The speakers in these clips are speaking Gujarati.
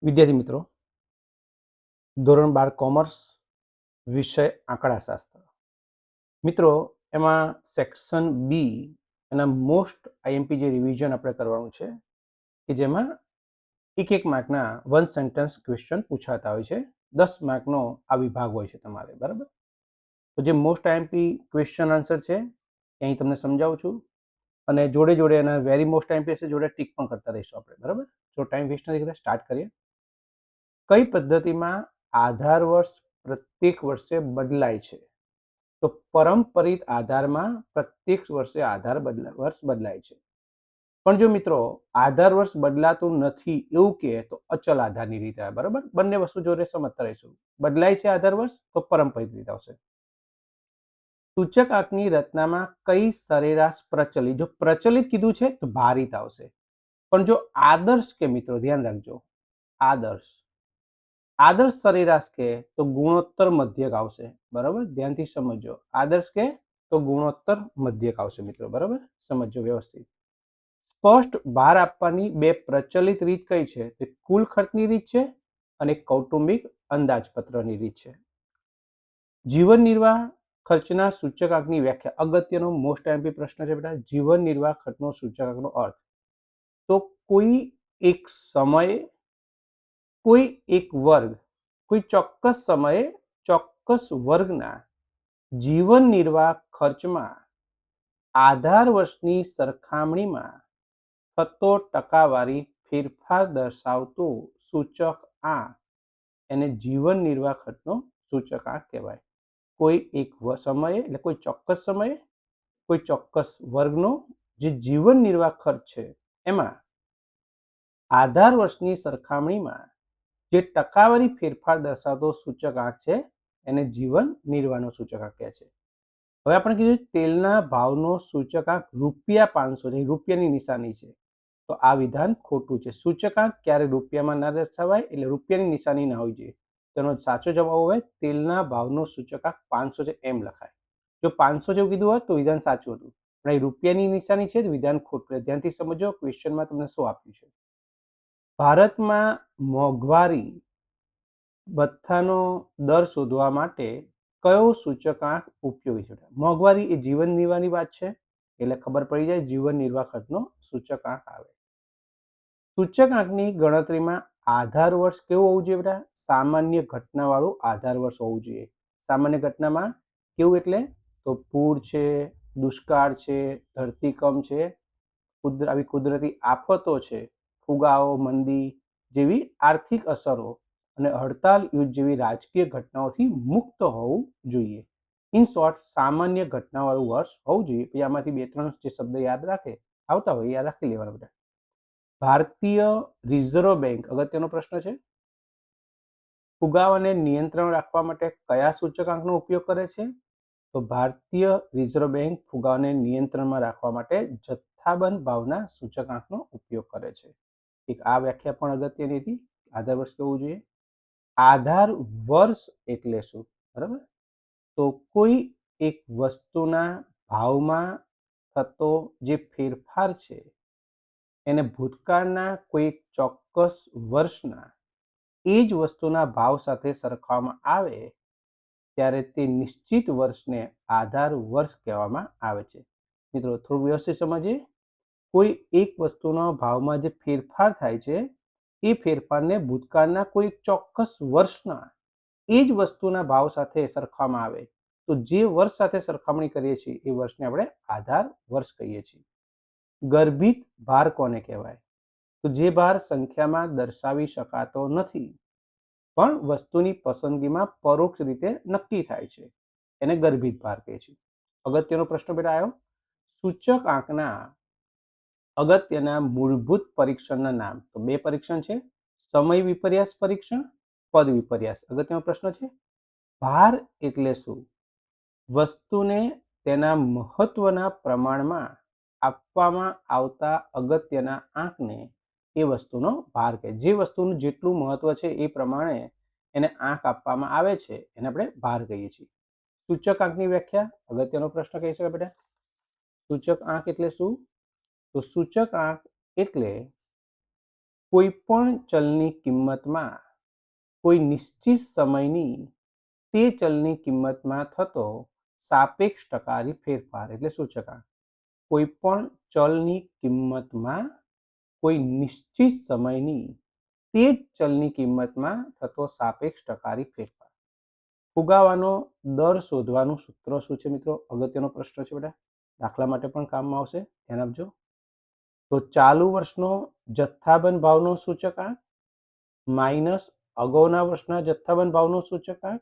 વિદ્યાર્થી મિત્રો, ધોરણ 12 કોમર્સ, વિષય આંકડાશાસ્ત્ર. મિત્રો, એમાં સેક્શન બી એના મોસ્ટ આઈએમપી જે રિવિઝન આપણે કરવાનું છે કે જેમાં એક માર્કના વન સેન્ટેન્સ ક્વેશ્ચન પૂછાતા હોય છે. 10 માર્કનો આ વિભાગ હોય છે તમારે, બરાબર? તો જે મોસ્ટ આઈએમપી ક્વેશ્ચન આન્સર છે એ અહીં તમને સમજાવું છું, અને જોડે જોડે એના વેરી મોસ્ટ આઈએમપી હશે, જોડે ટીક પણ કરતા રહીશું આપણે, બરાબર? જો ટાઈમ વેસ્ટ નથી કરતા, સ્ટાર્ટ કરીએ. કઈ પદ્ધતિમાં આધાર વર્ષ પ્રત્યેક વર્ષે બદલાય છે? તો પરંપરિત આધારમાં પ્રત્યેક વર્ષે વર્ષ બદલાય છે. પણ જો મિત્રો આધાર વર્ષ બદલાતું નથી એવું કે તો અચલ આધારની રીતે આવે, બરાબર? બંને વસ્તુ જોડે સમજતા રહીશું. બદલાય છે આધાર વર્ષ તો પરંપરિત રીતે આવશે. સૂચક આંકની રચનામાં કઈ સરેરાશ પ્રચલિત, જો પ્રચલિત કીધું છે તો ભારિત આવશે. પણ જો આદર્શ કે મિત્રો ધ્યાન રાખજો, આદર્શ સરેરાશ કે તો ગુણોત્તર મધ્યક આવશે, બરાબર? ધ્યાનથી સમજો. આદર્શ કે તો ગુણોત્તર મધ્યક આવશે મિત્રો, બરાબર? સમજો વ્યવસ્થિત. સ્પષ્ટ ભાર આપવાની બે પ્રચલિત રીત કઈ છે? તે કુલ ખર્ચની રીત છે અને કૌટુંબિક અંદાજપત્રની રીત છે. જીવન નિર્વાહ ખર્ચના સૂચકાંકની વ્યાખ્યા, અગત્યનો મોસ્ટ આઈએમપી પ્રશ્ન છે બેટા. જીવન નિર્વાહ ખર્ચનો સૂચકાંકનો અર્થ તો કોઈ એક સમયે, કોઈ એક વર્ગ, કોઈ ચોક્કસ સમયે ચોક્કસ વર્ગના જીવન નિર્વાહ ખર્ચમાં આધાર વર્ષની સરખામણીમાં થતો ટકાવારી ફેરફાર દર્શાવતું સૂચક આંક એને જીવન નિર્વાહ ખર્ચનો સૂચકાંક કહેવાય. કોઈ એક સમયે એટલે કોઈ ચોક્કસ સમયે કોઈ ચોક્કસ વર્ગનો જે જીવન નિર્વાહ ખર્ચ છે એમાં આધાર વર્ષની સરખામણીમાં જે ટકાવારી ફેરફાર દર્શાવતો સૂચકાંક છે એને જીવન નિર્વાહનો સૂચકાંક કહે છે. હવે આપણે કીધું તેલના ભાવનો સૂચકાંક ₹500 છે, રૂપિયાની નિશાની છે, તો આ વિધાન ખોટું છે. સૂચકાંક ક્યારે રૂપિયામાં ના દર્શાવાય, એટલે રૂપિયાની નિશાની ના હોવી જોઈએ. તેનો સાચો જવાબ હોય તેલના ભાવનો સૂચકાંક 500 છે એમ લખાય. જો 500 જેવું કીધું હોત તો વિધાન સાચું હતું, પણ અહીં રૂપિયાની નિશાની છે તો વિધાન ખોટું. ધ્યાનથી સમજો, ક્વેશ્ચનમાં તમને શું આપ્યું છે. ભારતમાં મોંઘવારી ભથ્થાનો દર શોધવા માટે કયો સૂચકાંક ઉપયોગી છે? મોંઘવારી એ જીવન નિર્વાહની વાત છે એટલે ખબર પડી જાય, જીવન નિર્વાહ ખર્ચનો સૂચકાંક આવે. સૂચકાંકની ગણતરીમાં આધાર વર્ષ કેવું હોવું જોઈએ બેટા? સામાન્ય ઘટનાવાળું આધાર વર્ષ હોવું જોઈએ. સામાન્ય ઘટનામાં કેવું એટલે તો પૂર છે, દુષ્કાળ છે, ધરતીકંપ છે, આવી કુદરતી આફતો છે, ફુગાવો, મંદી જેવી આર્થિક અસરો અને હડતાલ, યુદ્ધ જેવી રાજકીય ઘટનાઓથી મુક્ત હોવું જોઈએ. ઇન શોર્ટ, સામાન્ય ઘટનાવાળું વર્ષ હોવું જોઈએ. પછી આમાંથી 2-3 જે શબ્દ યાદ રાખે આવતા હોય યાદ રાખી લેવાના બધા. ભારતીય રિઝર્વ બેંક, અગત્યનો પ્રશ્ન છે, ફુગાવાને નિયંત્રણ રાખવા માટે કયા સૂચકાંકનો ઉપયોગ કરે છે? તો ભારતીય રિઝર્વ બેંક ફુગાવાને નિયંત્રણમાં રાખવા માટે જથ્થાબંધ ભાવના સૂચકાંકનો ઉપયોગ કરે છે. એક આ વ્યાખ્યા પણ અગત્યની હતી. આધાર વર્ષ કેવું જોઈએ? આધાર વર્ષ એટલે શું, બરાબર? તો કોઈ એક વસ્તુના ભાવમાં થતો જે ફેરફાર છે એને ભૂતકાળના કોઈ ચોક્કસ વર્ષના એ જ વસ્તુના ભાવ સાથે સરખાવવામાં આવે ત્યારે તે નિશ્ચિત વર્ષને આધાર વર્ષ કહેવામાં આવે છે. મિત્રો થોડું વ્યવસ્થિત સમજીએ. કોઈ એક વસ્તુના ભાવમાં જે ફેરફાર થાય છે એ ફેરફારને ભૂતકાળના કોઈ ચોક્કસ વર્ષના એ જ વસ્તુના ભાવ સાથે સરખાવવામાં આવે તો જે વર્ષ સાથે સરખામણી કરીએ છીએ એ વર્ષને આપણે આધાર વર્ષ કહીએ છીએ. ગર્ભિત ભાર કોને કહેવાય? તો જે ભાર સંખ્યામાં દર્શાવી શકાતો નથી પણ વસ્તુની પસંદગીમાં પરોક્ષ રીતે નક્કી થાય છે એને ગર્ભિત ભાર કહે છે. અગત્યનો પ્રશ્ન બેટા આવ્યો. સૂચક આંકના અગત્યના મૂળભૂત પરીક્ષણના નામ. તો 2 પરીક્ષણ છે, સમય વિપર્યાસ પરીક્ષણ, પદ વિપર્યાસ. અગત્યનો પ્રશ્ન છે. ભાર એટલે શું? વસ્તુને તેના મહત્વના પ્રમાણમાં આપવામાં આવતા અગત્યના આંકને એ વસ્તુનો ભાર કહે. જે વસ્તુનું જેટલું મહત્વ છે એ પ્રમાણે એને આંક આપવામાં આવે છે એને આપણે ભાર કહીએ છીએ. સૂચક આંકની વ્યાખ્યા, અગત્યનો પ્રશ્ન કહી શકાય બેટા. સૂચક આંક એટલે શું? તો સૂચક આંક એટલે કોઈપણ ચલની કિંમતમાં કોઈ નિશ્ચિત સમયની તે ચલની કિંમતમાં થતો સાપેક્ષ ટકારી ફેરફાર એટલે સૂચકાંક. કોઈપણ ચલની કિંમતમાં કોઈ નિશ્ચિત સમયની તે જ ચલની કિંમતમાં થતો સાપેક્ષ ટકારી ફેરફાર. ફુગાવાનો દર શોધવાનું સૂત્ર શું છે મિત્રો? અગત્યનો પ્રશ્ન છે બેટા, દાખલા માટે પણ કામમાં આવશે, ધ્યાન આપજો. તો ચાલુ વર્ષનો જથ્થાબંધ ભાવનો સૂચકાંક માઇનસ અગાઉના વર્ષના જથ્થાબંધ ભાવનો સૂચકાંક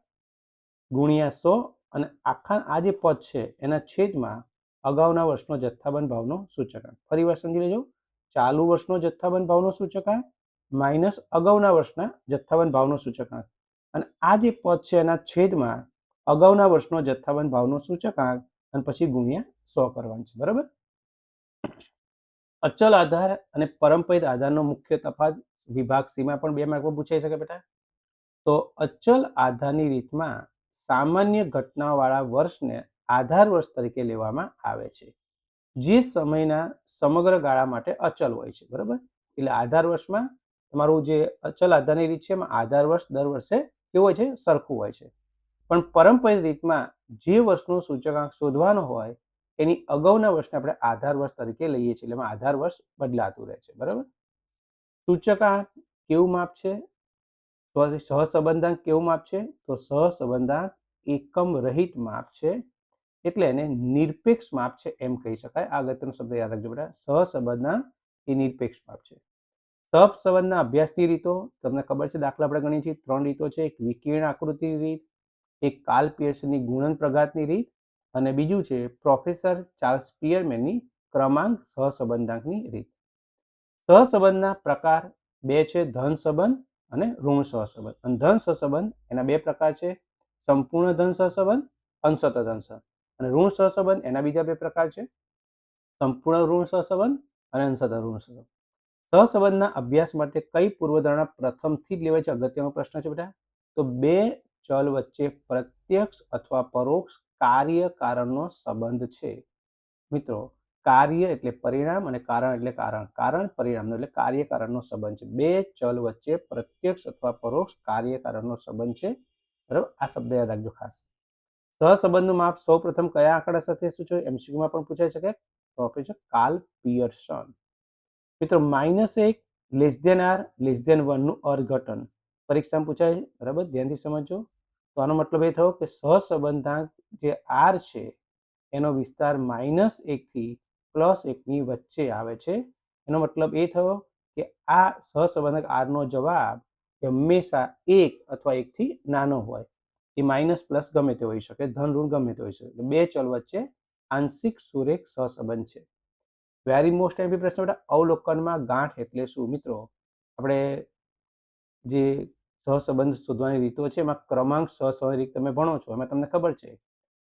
ગુણ્યા 100 અને આખા આ જે પદ છે એના છેદમાં અગાઉના વર્ષનો જથ્થાબંધ ભાવનો સૂચકાંક. ફરી વાર સમજી લેજો. ચાલુ વર્ષનો જથ્થાબંધ ભાવનો સૂચકાંક માઇનસ અગાઉના વર્ષના જથ્થાબંધ ભાવનો સૂચકાંક અને આ જે પદ છે એના છેદમાં અગાઉના વર્ષનો જથ્થાબંધ ભાવનો સૂચકાંક અને પછી ગુણ્યા 100 કરવાનું છે. બરાબર. અચલ આધાર અને પરંપરિત આધારનો મુખ્ય તફાવત વિભાગ સીમાં પણ 2 માર્કમાં પૂછાઈ શકે બેટા. તો અચલ આધારની રીતમાં સામાન્ય ઘટનાવાળા વર્ષને આધાર વર્ષ તરીકે લેવામાં આવે છે, જે સમયના સમગ્ર ગાળા માટે અચલ હોય છે. બરાબર. એટલે આધાર વર્ષમાં તમારું જે અચલ આધારની રીત છે એમાં આધાર વર્ષ દર વર્ષે કેવું હોય છે? સરખું હોય છે. પણ પરંપરિત રીતમાં જે વર્ષનો સૂચકાંક શોધવાનો હોય એની અગાઉના વર્ષને આપણે આધાર વર્ષ તરીકે લઈએ છીએ, એટલે એમાં આધાર વર્ષ બદલાતું રહે છે. બરાબર. સૂચકાંક કેવું માપ છે? તો સહસંબંધાંક કેવું માપ છે? તો સહસંબંધાંક એકમ રહિત માપ છે, એટલે એને નિરપેક્ષ માપ છે એમ કહી શકાય. આ અગત્યનો શબ્દ યાદ રાખજો બેટા, સહસંબંધાંક એ નિરપેક્ષ માપ છે. સહસંબંધના અભ્યાસની રીતો તમને ખબર છે, દાખલા આપણે ગણીએ છીએ 3 રીતો છે. એક વિકર્ણ આકૃતિની રીત, એક કાર્લ પિયર્સનની ગુણન પ્રઘાતની રીત અને બીજું છે પ્રોફેસર ચાર્લ્સ સ્પીયરમેનની ક્રમાંક સહસંબંધાંકની રીત. સહસંબંધના પ્રકાર 2 છે, ધન સંબંધ અને ઋણ સહસંબંધ. અને ધન સહસંબંધ એના 2 પ્રકાર છે, સંપૂર્ણ ધન સહસંબંધ, અંશતઃ ધન સહસંબંધ. અને ઋણ સહસંબંધ એના બીજા 2 પ્રકાર છે, સંપૂર્ણ ઋણ સહસંબંધ અને અંશતઃ ઋણ સહસંબંધ. સહસંબંધના અભ્યાસ માટે કઈ પૂર્વધારણા પ્રથમથી જ લેવાય છે? અગત્યનો પ્રશ્ન છે બેટા. તો 2 ચલ વચ્ચે પ્રત્યક્ષ અથવા પરોક્ષ કાર્ય કારણનો સંબંધ છે. મિત્રો, કાર્ય એટલે પરિણામ અને કારણ એટલે કારણ. કારણ પરિણામનો એટલે કાર્ય કારણનો સંબંધ છે. 2 ચલ વચ્ચે પ્રત્યક્ષ અથવા પરોક્ષ કાર્ય કારણનો સંબંધ છે. બરાબર. આ શબ્દ યાદ રાખજો ખાસ. સહસંબંધનું માપ સૌપ્રથમ કયા આંકડા સાથે સૂચવે? એમસીક્યુમાં પણ પૂછાઈ શકે. Professor Karl Pearson. મિત્રો, -1 r <1 નું અર્થઘટન પરીક્ષામાં પૂછાય. બરાબર, ધ્યાનથી સમજો. તો આનો મતલબ એ થયો કે સહસંબંધાંક જે r છે એનો વિસ્તાર -1 થી +1 ની વચ્ચે આવે છે. એનો મતલબ એ થયો કે આ સહસંબંધક r નો જવાબ હંમેશા 1 અથવા 1 થી નાનો હોય. એ માઇનસ પ્લસ ગમે તે હોઈ શકે, ધન ઋણ ગમે તે હોઈ શકે. 2 ચલ વચ્ચે આંશિક સુરેખ સહસંબંધ છે. વેરી મોસ્ટ એમ્પી પ્રશ્ન બેટા, અવલોકનમાં ગાંઠ એટલે શું? મિત્રો, આપણે જે સહસંબંધ શોધવાની રીતો છે એમાં ક્રમાંક સહસંબંધ રીત તમે ભણો છો, એમાં તમને ખબર છે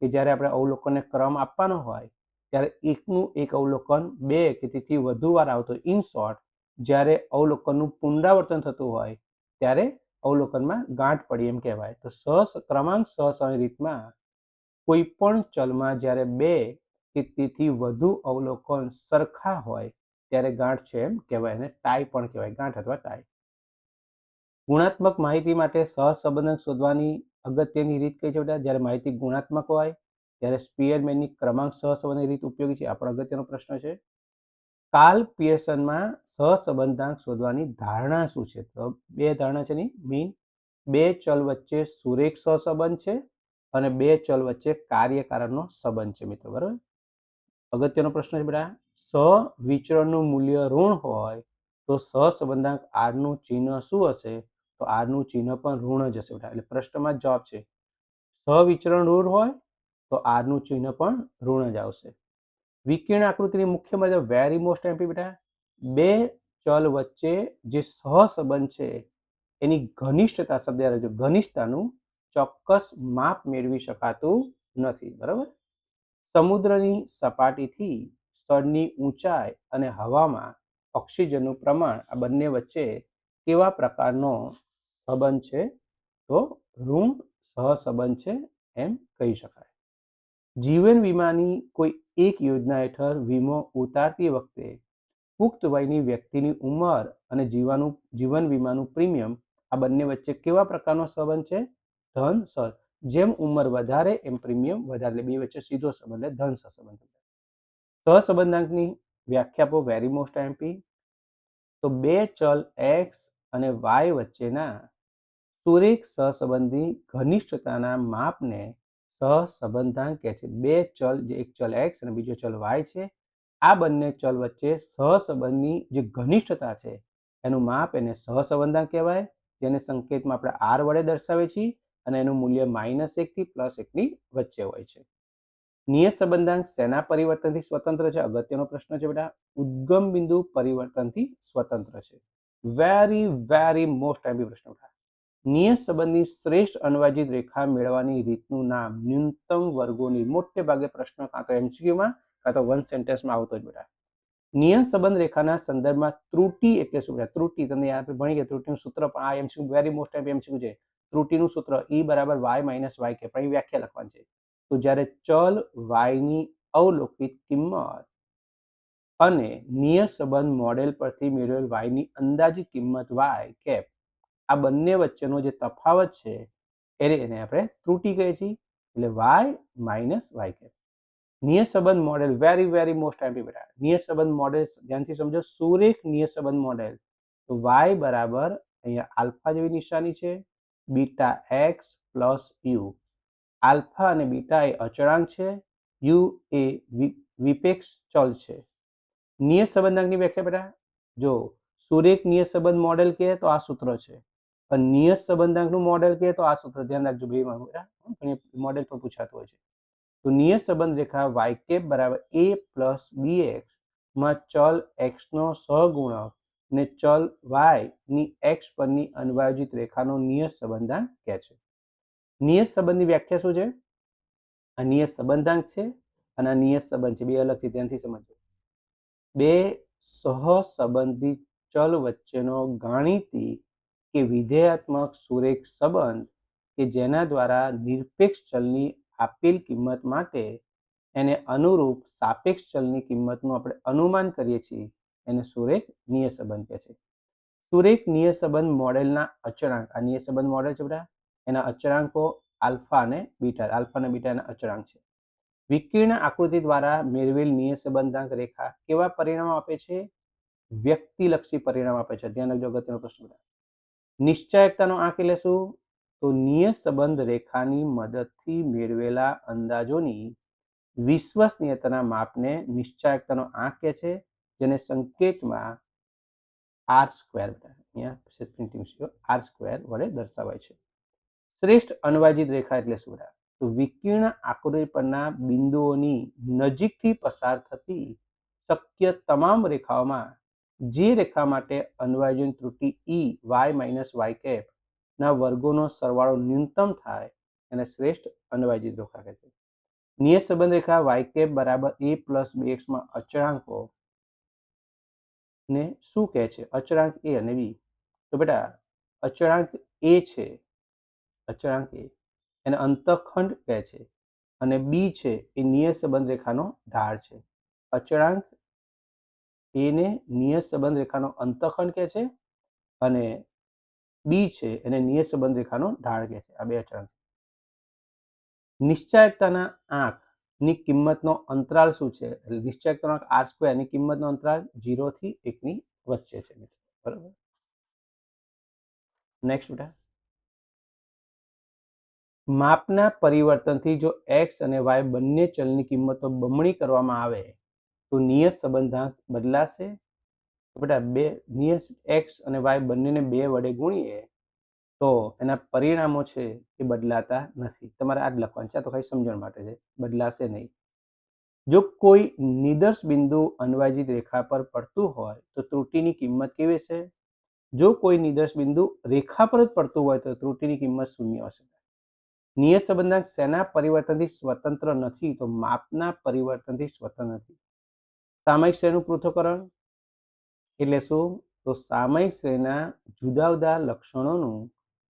કે જ્યારે આપણે અવલોકનને ક્રમ આપવાનો હોય ત્યારે એકનું એક અવલોકન 2 કે તેથી વધુ વાર આવતો. ઇન શોર્ટ, જ્યારે અવલોકનનું પુનરાવર્તન થતું હોય ત્યારે અવલોકનમાં ગાંઠ પડી એમ કહેવાય. તો ક્રમાંક સહસંબંધ રીતમાં કોઈ પણ ચલમાં જ્યારે 2 કે તેથી વધુ અવલોકન સરખા હોય ત્યારે ગાંઠ છે એમ કહેવાય. અને ટાઈ પણ કહેવાય, ગાંઠ અથવા ટાઈ. ગુણાત્મક માહિતી માટે સહસંબંધ શોધવાની અગત્યની રીત કઈ છે બેટા? જ્યારે માહિતી ગુણાત્મક હોય ત્યારે સ્પીયરમેનની ક્રમાંક સહસંબંધની રીત ઉપયોગી છે. આ પણ અગત્યનો પ્રશ્ન છે. કાર્લ પિયર્સનમાં સહસંબંધાંક શોધવાની ધારણા શું છે? તો 2 ધારણા છે ની મીન. 2 ચલ વચ્ચે સુરેખ સહસંબંધ છે અને 2 ચલ વચ્ચે કાર્યકારણનો સંબંધ છે. મિત્રો, બરાબર. અગત્યનો પ્રશ્ન છે બેટા, સહવિચરણનું મૂલ્ય ઋણ હોય તો સહસંબંધાંક r નું ચિહ્ન શું હશે? તો r નું ચિહ્ન પણ ઋણ જ હશે બેટા. એટલે પ્રશ્નમાં જવાબ છે સહવિચરણ ઋણ હોય તો r નું ચિહ્ન પણ ઋણ જ આવશે. વિકર્ણ આકૃતિની મુખ્ય મર્યાદા, વેરી મોસ્ટ એમ્પી બેટા, 2 ચલ વચ્ચે જે સહસંબંધ છે એની ઘનિષ્ઠતા, શબ્દ યાદ રાખજો, ઘનિષ્ઠતાનું ચોક્કસ માપ મેળવી શકાતું નથી. બરાબર. સમુદ્રની સપાટીથી સ્થળની ઊંચાઈ અને હવામાં ઓક્સિજનનું પ્રમાણ, આ બંને વચ્ચે કેવા પ્રકારનો સંબંધ છે? તો ઋણ સહસંબંધ છે એમ કહી શકાય. જીવન વીમાની કોઈ એક યોજના હેઠળ વીમો ઉતારતી વખતે પુખ્ત વયની વ્યક્તિની ઉંમર અને જીવન વીમાનું પ્રીમિયમ આ બંને વચ્ચે કેવા પ્રકારનો સંબંધ છે? ધન સહ. જેમ ઉંમર વધારે એમ પ્રીમિયમ વધારે, એટલે બે વચ્ચે સીધો સંબંધ, એટલે ધન સહસંબંધ. સહસંબંધાંકની વ્યાખ્યા આપો, વેરી મોસ્ટ આઈએમપી. તો બે ચલ એક્સ અને વાય વચ્ચેના સુરેખ સહસંબંધી ઘનિષ્ઠતાના માપને સહસંબંધાંક કહે છે. બે ચલ, જે એક ચલ એક્સ અને બીજો ચલ વાય છે, આ બંને ચલ વચ્ચે સહસંબંધની જે ઘનિષ્ઠતા છે એનું માપ, એને સહસંબંધાંક કહેવાય, જેને સંકેતમાં આપણે આર વડે દર્શાવીએ છીએ અને એનું મૂલ્ય -1 થી +1ની વચ્ચે હોય છે. નિયત સંબંધાંક શેના પરિવર્તનથી સ્વતંત્ર છે? અગત્યનો પ્રશ્ન છે બેટા. ઉદ્ગમ બિંદુ પરિવર્તનથી સ્વતંત્ર છે. વેરી મોસ્ટ આઈમ્પી પ્રશ્ન. નિયત સંબંધની શ્રેષ્ઠ અન્વાજિત રેખા મેળવવાની રીતનું નામ. ન્યૂનતમ વર્ગોની, મોટે ભાગે પ્રશ્ન કાં તો એમસીક્યુમાં કાં તો વન સેન્ટેન્સમાં આવતો જ બેટા. નિયત સંબંધ રેખાના સંદર્ભમાં ત્રુટિ એટલે શું? ત્રુટિ તમને યાદ ભણી ગયા, ત્રુટિનું સૂત્ર પણ આ એમસીક્યુ વેરી મોસ્ટ એમસીક્યુ છે. ત્રુટિનું સૂત્ર E = y - y કે, પણ એ વ્યાખ્યા લખવાની છે. તો જ્યારે ચલ y ની અવલોકિત કિંમત અને નિયત સંબંધ મોડેલ પરથી મેળવેલ y ની અંદાજિત કિંમત y કેપ, આ બંને વચ્ચેનો જે તફાવત છે એને આપણે ત્રુટિ કહીએ છીએ, એટલે y - y કેપ. નિયત સંબંધ મોડેલ વેરી મોસ્ટ આઈમ્પી બેટા. નિયત સંબંધ મોડેલ ધ્યાનથી સમજો. સુરેખ નિયત સંબંધ મોડેલ, તો y બરાબર અહીંયા આલ્ફા જેવી નિશાની છે, beta x plus you. Alpha અને બીટા એ અચળાંક છે, યુ એ વિપેક્ષ ચલ છે. નિયત સંબંધાંકની વ્યાખ્યા બેટા, જો સુરેખ નિયત સંબંધ મોડેલ કહે તો આ સૂત્ર છે, પણ નિયત સંબંધાંકનું મોડેલ કહે તો આ સૂત્ર. ધ્યાન રાખજો બે બેટા, મોડેલ પણ પૂછાતું હોય છે. તો નિયત સંબંધ રેખા y કેપ બરાબર a પ્લસ bx માં ચલ x નો સહગુણક ને ચલ y ની x પરની અન્વાયોજિત રેખાનો નિયત સંબંધાંક કહે છે. નિયત સંબંધની વ્યાખ્યા શું છે? આ નિયત સંબંધાંક છે અને આ નિયત સંબંધ છે, બે અલગથી ધ્યાનથી સમજો. બે સહસંબંધિત ચલ વચ્ચેનો ગાણિતિક કે વિધેયાત્મક સુરેખ સંબંધ કે જેના દ્વારા નિરપેક્ષ ચલની આપેલ કિંમત માટે એને અનુરૂપ સાપેક્ષ ચલની કિંમતનું આપણે અનુમાન કરીએ છીએ, એને સુરેખ નિયત સંબંધ કહે છે. સુરેખ નિયત સંબંધ મોડેલના અચળાંક, આ નિયત સંબંધ મોડેલ છે બેટા, એના અચળાંકો આલ્ફા અને બીટા એના અચળાંક છે. વિકર્ણ આકૃતિ દ્વારા મેળવેલ નિયત સંબંધાંક રેખા કેવા પરિણામ આપે છે? વ્યક્તિલક્ષી પરિણામ આપે છે. ધ્યાન રાખજો, અગત્યનો પ્રશ્ન. નિશ્ચાયકતાનો આંક એટલે શું? તો નિયત સંબંધ રેખાની મદદથી મેળવેલા અંદાજોની વિશ્વસનીયતાના માપને નિશ્ચાયકતાનો આંક કહે છે, જેને સંકેતમાં R² વડે દર્શાવાય છે. શ્રેષ્ઠ અન્વાજિત રેખા એટલે શું? તો વિકર્ણ આકૃતિ પરના બિંદુઓની નજીકથી પસાર થતી શક્ય તમામ રેખાઓમાં જે રેખા માટે અન્વાયોજન ત્રુટિ E y - y કેપ ના વર્ગોનો સરવાળો ન્યૂનતમ થાય એને શ્રેષ્ઠ અન્વાયોજિત રેખા કહે છે. નિયત સંબંધ રેખા y કેપ બરાબર a પ્લસ bx માં અચળાંકો ને શું કહે છે? અચળાંક a અને b. તો બેટા અચળાંક a છે, અચળાંક a એને અંતઃખંડ કહે છે, અને બી છે એ નિયત સંબંધ રેખાનો ઢાળ છે. અચળાંક એ ને નિયત સંબંધ રેખાનો અંતઃખંડ કહે છે અને બી છે એને નિયત સંબંધ રેખાનો ઢાળ કહે છે. આ બે અચળાંક. નિશ્ચાયકતાના આંક ની કિંમતનો અંતરાલ શું છે? એટલે નિશ્ચાયકતાનો આંક R² ની કિંમતનો અંતરાલ 0 થી 1 ની વચ્ચે છે. બરાબર. નેક્સ્ટ બેટા, માપના પરિવર્તનથી જો x અને y બંને ચલની કિંમતો બમણી કરવામાં આવે તો નિયત સંબંધાંક બદલાશે. બેટા બે નિયત x અને y બંનેને 2 વડે ગુણીએ તો એના પરિણામો છે એ બદલાતા નથી. તમારે આ જ લખવાનું છે, તો ખાલી સમજણ માટે છે, બદલાશે નહીં. જો કોઈ નિદર્શ બિંદુ અન્વાજિત રેખા પર પડતું હોય તો ત્રુટિની કિંમત કેવી છે? જો કોઈ નિદર્શ બિંદુ રેખા પર જ પડતું હોય તો ત્રુટિની કિંમત 0 હશે. નિયત સંબંધાંક શેના પરિવર્તનથી સ્વતંત્ર નથી? તો માપના પરિવર્તનથી સ્વતંત્ર નથી. સામયિક શ્રેણીનું પૃથ્થકરણ એટલે શું? તો સામયિક શ્રેણીના જુદા જુદા લક્ષણોનું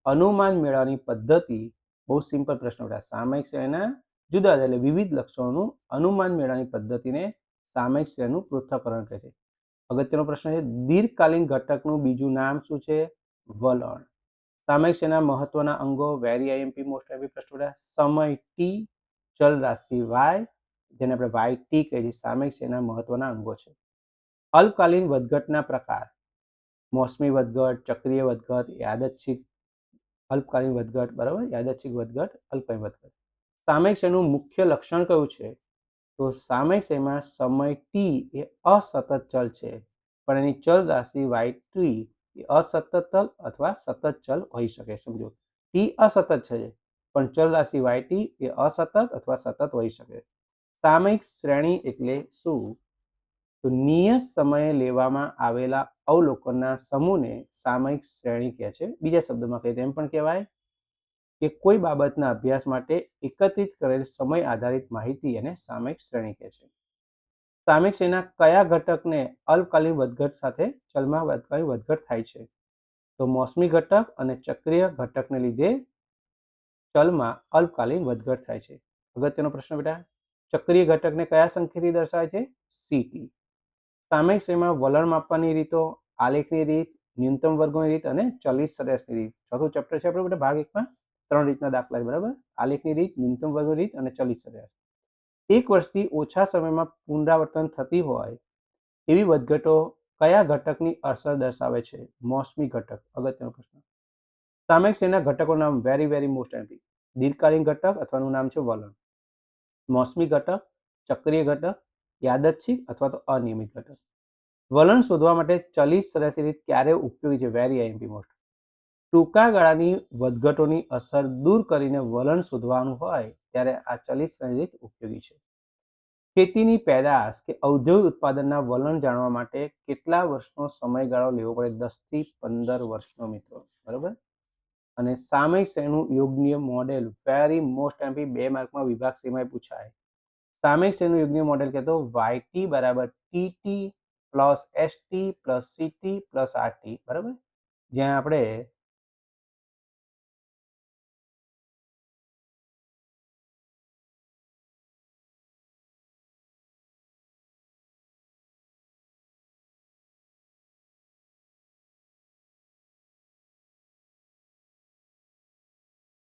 અનુમાન મેળવવાની પદ્ધતિ. બહુ સિમ્પલ પ્રશ્ન. સામયિક શ્રેણીના જુદા જુદા એટલે વિવિધ લક્ષણોનું અનુમાન મેળવવાની પદ્ધતિને સામયિક શ્રેણીનું પૃથ્થકરણ કહે છે. અગત્યનો પ્રશ્ન છે, દીર્ઘકાલીન ઘટકનું બીજું નામ શું છે? વલણ. સામયિક શ્રેણીના મહત્વના અંગો, વેરી આઈએમપી મોસ્ટ આઈએમપી પ્રશ્નો, સમય ટી, ચલ રાશિ વાય, જેને આપણે વાય ટી કહીએ છીએ, સામયિક શ્રેણીના મહત્વના અંગો છે. અલ્પકાલીન વધઘટના પ્રકાર, મોસમી વધઘટ, ચક્રીય વધઘટ, યાદચ્છિક અલ્પકાલીન વધઘટ, બરાબર, યાદચ્છિક વધઘટ, અલ્પકાલીન વધઘટ. સામયિક શ્રેણીનું મુખ્ય લક્ષણ કયું છે? તો સામયિક શ્રેણીમાં સમય ટી એ અસતત ચલ છે, પણ એની ચલ રાશિ વાય ટી એ અસતત ચલ અથવા સતત ચલ હોઈ શકે. સમજો, ટી અસતત છે પણ ચલ રાશિ વાય ટી એ અસતત અથવા સતત હોઈ શકે. સામયિક શ્રેણી એટલે શું? તો નિયત સમયે લેવામાં આવેલા અવલોકનના સમૂહને સામયિક શ્રેણી કહે છે. બીજા શબ્દોમાં કહીએ તો એમ પણ કહેવાય કે કોઈ બાબતના અભ્યાસ માટે એકત્રિત કરેલ સમય આધારિત માહિતી એને સામયિક શ્રેણી કહે છે. સામયિક શ્રેણીના કયા ઘટકને અલ્પકાલીન વધઘટ સાથે ચલમાં અલ્પકાલીન વધઘટ થાય છે? તો મોસમી ઘટક અને ચક્રીય ઘટકને લીધે ચલમાં અલ્પકાલીન વધઘટ થાય છે. અગત્યનો પ્રશ્ન બેટા, ચક્રીય ઘટકને કયા સંખ્યાથી દર્શાવે છે? સીટી. સામયિક શ્રેણીમાં વલણ માપવાની રીતો, આલેખની રીત, ન્યૂનતમ વર્ગોની રીત અને ચલિત સરેરાશની રીત. ચોથું ચેપ્ટર છે આપણે બેટા ભાગ 1માં 3 રીતના દાખલા છે, બરાબર. આલેખની રીત, ન્યૂનતમ વર્ગોની રીત અને ચલિત સરેરાશ. 1 વર્ષથી ઓછા સમયમાં પુનરાવર્તન થતી હોય એવી વધઘટો કયા ઘટકની અસર દર્શાવે છે? મોસમી ઘટક. અગત્યનો પ્રશ્ન. સામયિક શ્રેણીના ઘટકોનું નામ, વેરી વેરી મોસ્ટ આઈએમપી. દીર્ઘકાલીન ઘટક અથવાનું નામ છે વલણ. મોસમી ઘટક, ચક્રીય ઘટક, યાદચ્છિક અથવા તો અનિયમિત ઘટક. વલણ શોધવા માટે ચલિત સરેરાશની રીત ક્યારે ઉપયોગી છે? Very IMP most. ટૂંકા ગાળાની વધઘટોની અસર દૂર કરીને વલણ શોધવાનું હોય ત્યારે આ ચલિત સરેરાશની રીત ઉપયોગી છે. ખેતીની પેદાશ કે ઔદ્યોગિક ઉત્પાદનના વલણ જાણવા માટે કેટલા વર્ષનો સમયગાળો લેવો પડે? 10 થી 15 વર્ષનો મિત્રો, બરાબર. અને સામયિક શ્રેણીનું યોગનીય મોડેલ, વેરી મોસ્ટ આઈએમપી, 2 માર્કમાં વિભાગ સીમાં પૂછાય. સામયિક શ્રેણીનું યોગનીય મોડેલ કહેતો વાયટી બરાબર TT plus ST plus CT plus RT, બરાબર. જ્યાં આપણે